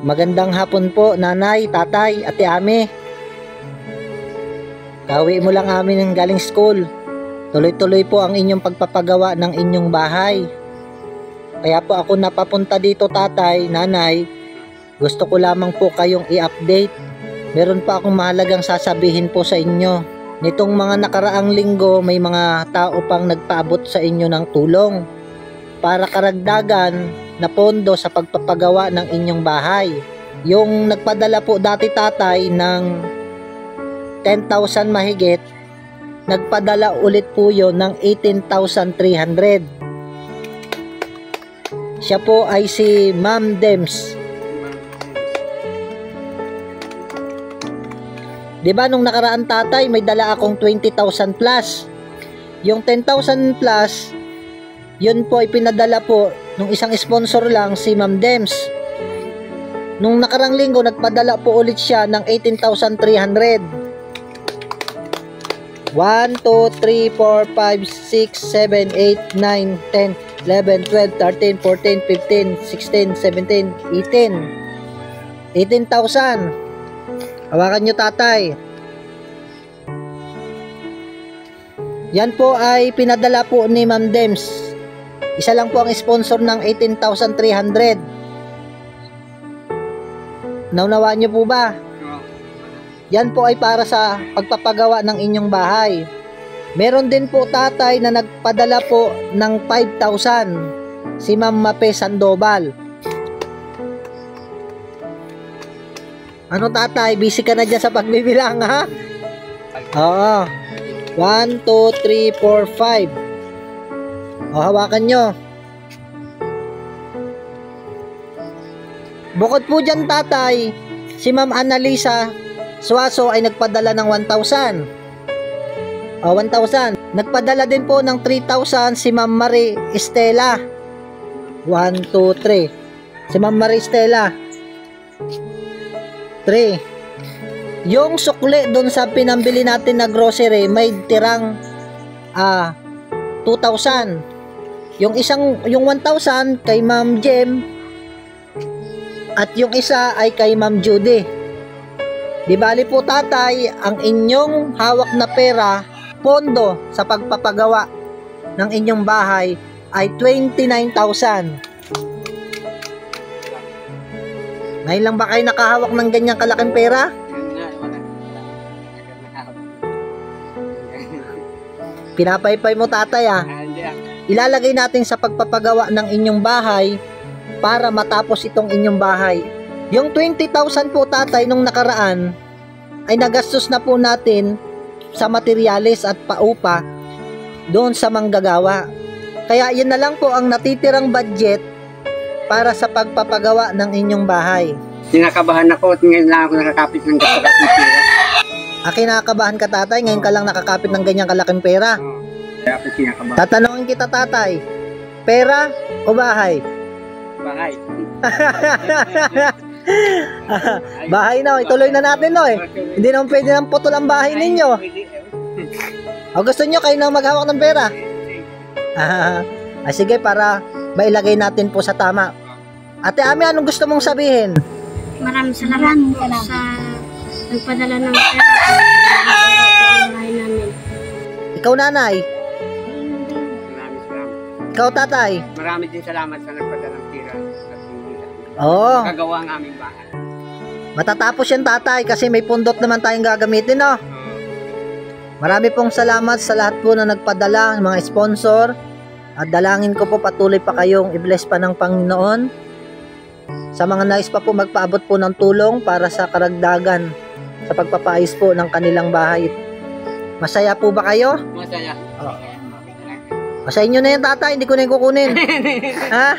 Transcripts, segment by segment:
Magandang hapon po, nanay, tatay, ate Ame. Kauwi mo lang amin ng galing school. Tuloy-tuloy po ang inyong pagpapagawa ng inyong bahay. Kaya po ako napapunta dito, tatay, nanay. Gusto ko lamang po kayong i-update. Meron pa akong mahalagang sasabihin po sa inyo. Nitong mga nakaraang linggo, may mga tao pang nagpaabot sa inyo ng tulong para karagdagan na pondo sa pagpapagawa ng inyong bahay. Yung nagpadala po dati, tatay, ng 10,000 mahigit, nagpadala ulit po yun ng 18,300. Siya po ay si Ma'am Dems. Diba nung nakaraan, tatay, may dala akong 20,000 plus. Yung 10,000 plus, yun po ay pinadala po nung isang sponsor lang, si Ma'am Dems. Nung nakarang linggo, nagpadala po ulit siya ng 18,300. 1, 2, 3, 4, 5, 6, 7, 8, 9, 10, 11, 12, 13, 14, 15, 16, 17, 18. 18,000. Hawakan nyo, tatay. Yan po ay pinadala po ni Ma'am Dems. Isa lang po ang sponsor ng 18,300. Naunawaan nyo po ba? Yan po ay para sa pagpapagawa ng inyong bahay. Meron din po, tatay, na nagpadala po ng 5,000. Si Ma'am Mape Sandoval. Ano, tatay? Busy ka na dyan sa pagbibilang, ha? Oo. 1, 2, 3, 4, 5. O, hawakan nyo. Bukod po dyan, tatay, si Ma'am Annalisa Suaso ay nagpadala ng 1,000. O, 1,000. Nagpadala din po ng 3,000 si Ma'am Marie Estela. 1, 2, 3. Si Ma'am Marie Estela. 3. Yung sukli doon sa pinambili natin na grocery, may tirang 2,000. Yung 1,000 kay Ma'am Jem at yung isa ay kay Ma'am Judy. Di bali po, tatay, ang inyong hawak na pera, pondo sa pagpapagawa ng inyong bahay ay 29,000. Ngayon lang ba kayo nakahawak ng ganyang kalaking pera? Pinapaypay mo, tatay, ah. Ilalagay natin sa pagpapagawa ng inyong bahay para matapos itong inyong bahay. Yung 20,000 po, tatay, nung nakaraan ay nagastos na po natin sa materyales at paupa doon sa manggagawa. Kaya yan na lang po ang natitirang budget para sa pagpapagawa ng inyong bahay. Kinakabahan ako at ngayon lang ako nakakapit ng kalaking pera. Kinakabahan ka, tatay? Ngayon ka lang nakakapit ng ganyang kalaking pera? Kaya ako kinakabahan. Tatanungin kita, tatay, pera o bahay? Bahay. Bahay na, ituloy na natin, no, eh. Hindi naman pwede nang putol ang bahay ninyo. O gusto nyo kayo na maghawak ng pera? Sige, para mailagay natin po sa tama. Ate Ame, anong gusto mong sabihin? Maraming salamat po sa nagpadala ng pera po ang bahay namin. Ikaw, nanay? Maraming salamat. Ikaw, tatay? Maraming din salamat sa nagpadala ng pera. Oo. Kagawa ang aming bahay. Matatapos yan, tatay, kasi may pundot naman tayong gagamitin, no? Marami pong salamat sa lahat po na nagpadala, mga sponsor. At dalangin ko po patuloy pa kayong i-bless pa ng Panginoon. Sa mga nais pa po magpaabot po ng tulong para sa karagdagan sa pagpapaayos po ng kanilang bahay. Masaya po ba kayo? Masaya. Oh. Masaya nyo na yan, tatay, hindi ko na yung kukunin. Ha?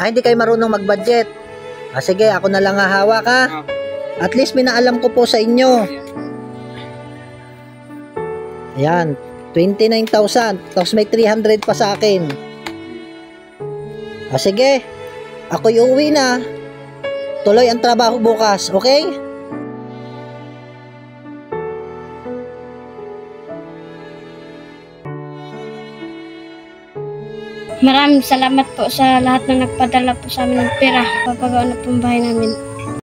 Hindi kayo marunong mag-budget. Sige, ako na lang hahawak, ha? At least minaalam ko po sa inyo. Ayan, 29,000. Tapos may 300 pa sa akin. Sige, ako'y uwi na. Tuloy ang trabaho bukas, okay? Maraming salamat po sa lahat na nagpadala po sa amin ng pera. Papagawa na po ang bahay namin.